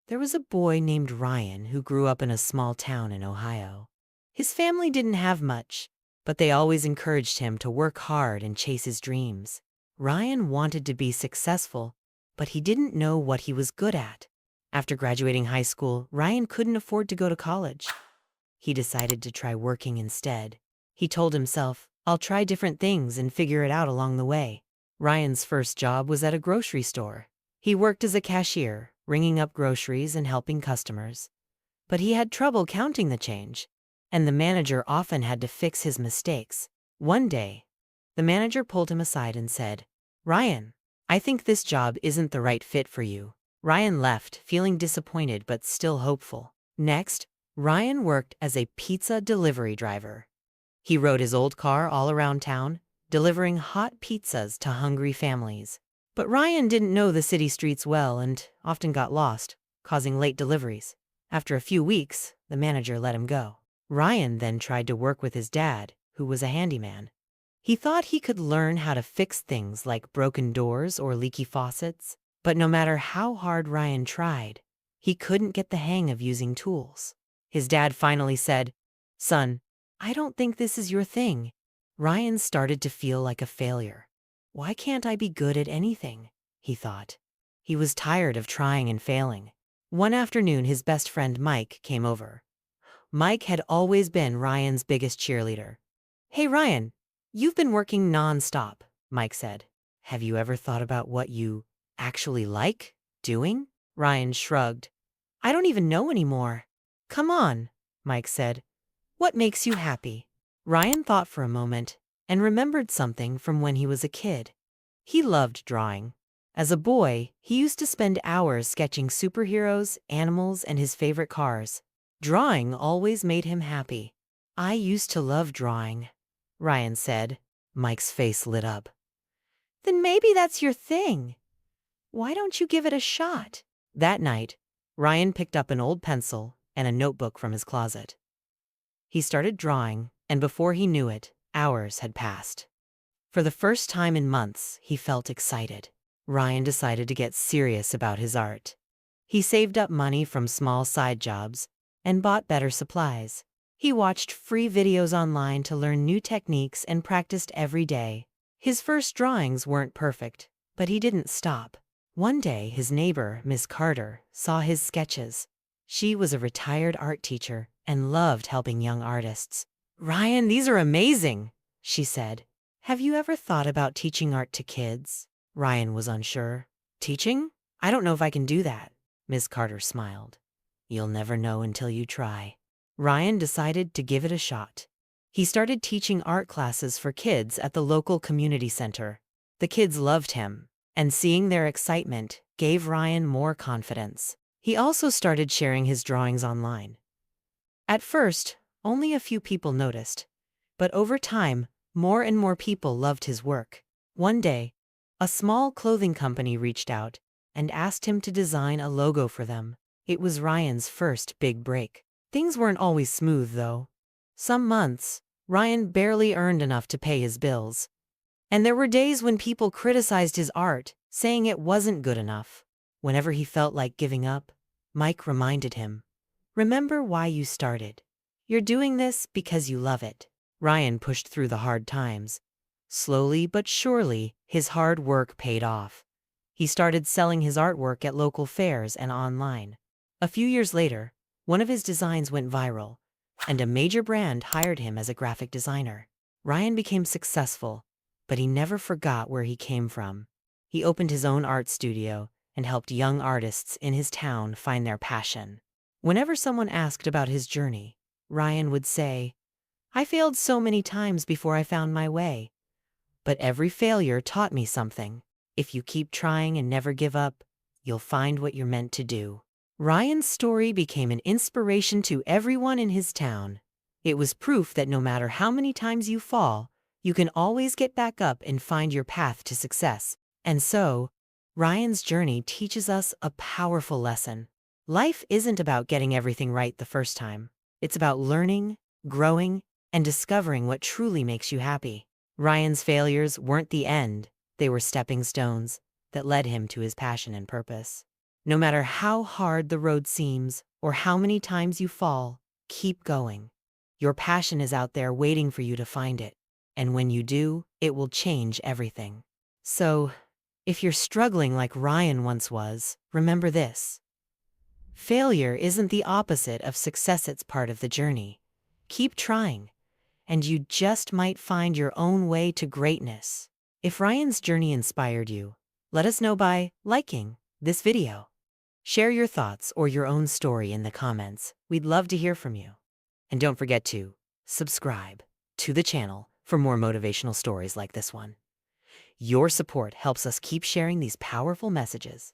There was a boy named Ryan who grew up in a small town in Ohio. His family didn't have much, but they always encouraged him to work hard and chase his dreams. Ryan wanted to be successful, but he didn't know what he was good at. After graduating high school, Ryan couldn't afford to go to college. He decided to try working instead. He told himself, "I'll try different things and figure it out along the way." Ryan's first job was at a grocery store. He worked as a cashier, ringing up groceries and helping customers. But he had trouble counting the change, and the manager often had to fix his mistakes. One day, the manager pulled him aside and said, "Ryan, I think this job isn't the right fit for you." Ryan left, feeling disappointed but still hopeful. Next, Ryan worked as a pizza delivery driver. He rode his old car all around town, delivering hot pizzas to hungry families. But Ryan didn't know the city streets well and often got lost, causing late deliveries. After a few weeks, the manager let him go. Ryan then tried to work with his dad, who was a handyman. He thought he could learn how to fix things like broken doors or leaky faucets, but no matter how hard Ryan tried, he couldn't get the hang of using tools. His dad finally said, "Son, I don't think this is your thing." Ryan started to feel like a failure. "Why can't I be good at anything?" he thought. He was tired of trying and failing. One afternoon, his best friend Mike came over. Mike had always been Ryan's biggest cheerleader. "Hey Ryan, you've been working nonstop," Mike said. "Have you ever thought about what you actually like doing?" Ryan shrugged. "I don't even know anymore." "Come on," Mike said. "What makes you happy?" Ryan thought for a moment and remembered something from when he was a kid. He loved drawing. As a boy, he used to spend hours sketching superheroes, animals, and his favorite cars. Drawing always made him happy. "I used to love drawing," Ryan said. Mike's face lit up. "Then maybe that's your thing. Why don't you give it a shot?" That night, Ryan picked up an old pencil and a notebook from his closet. He started drawing, and before he knew it, hours had passed. For the first time in months, he felt excited. Ryan decided to get serious about his art. He saved up money from small side jobs and bought better supplies. He watched free videos online to learn new techniques and practiced every day. His first drawings weren't perfect, but he didn't stop. One day, his neighbor, Miss Carter, saw his sketches. She was a retired art teacher and loved helping young artists. "Ryan, these are amazing," she said. "Have you ever thought about teaching art to kids?" Ryan was unsure. "Teaching? I don't know if I can do that." Miss Carter smiled. "You'll never know until you try." Ryan decided to give it a shot. He started teaching art classes for kids at the local community center. The kids loved him, and seeing their excitement gave Ryan more confidence. He also started sharing his drawings online. At first, only a few people noticed, but over time, more and more people loved his work. One day, a small clothing company reached out and asked him to design a logo for them. It was Ryan's first big break. Things weren't always smooth, though. Some months, Ryan barely earned enough to pay his bills. And there were days when people criticized his art, saying it wasn't good enough. Whenever he felt like giving up, Mike reminded him, "Remember why you started. You're doing this because you love it." Ryan pushed through the hard times. Slowly but surely, his hard work paid off. He started selling his artwork at local fairs and online. A few years later, one of his designs went viral, and a major brand hired him as a graphic designer. Ryan became successful, but he never forgot where he came from. He opened his own art studio and helped young artists in his town find their passion. Whenever someone asked about his journey, Ryan would say, "I failed so many times before I found my way. But every failure taught me something. If you keep trying and never give up, you'll find what you're meant to do." Ryan's story became an inspiration to everyone in his town. It was proof that no matter how many times you fall, you can always get back up and find your path to success. And so, Ryan's journey teaches us a powerful lesson. Life isn't about getting everything right the first time. It's about learning, growing, and discovering what truly makes you happy. Ryan's failures weren't the end. They were stepping stones that led him to his passion and purpose. No matter how hard the road seems or how many times you fall, keep going. Your passion is out there waiting for you to find it. And when you do, it will change everything. So, if you're struggling like Ryan once was, remember this. Failure isn't the opposite of success, it's part of the journey. Keep trying, and you just might find your own way to greatness. If Ryan's journey inspired you, let us know by liking this video. Share your thoughts or your own story in the comments. We'd love to hear from you. And don't forget to subscribe to the channel for more motivational stories like this one. Your support helps us keep sharing these powerful messages.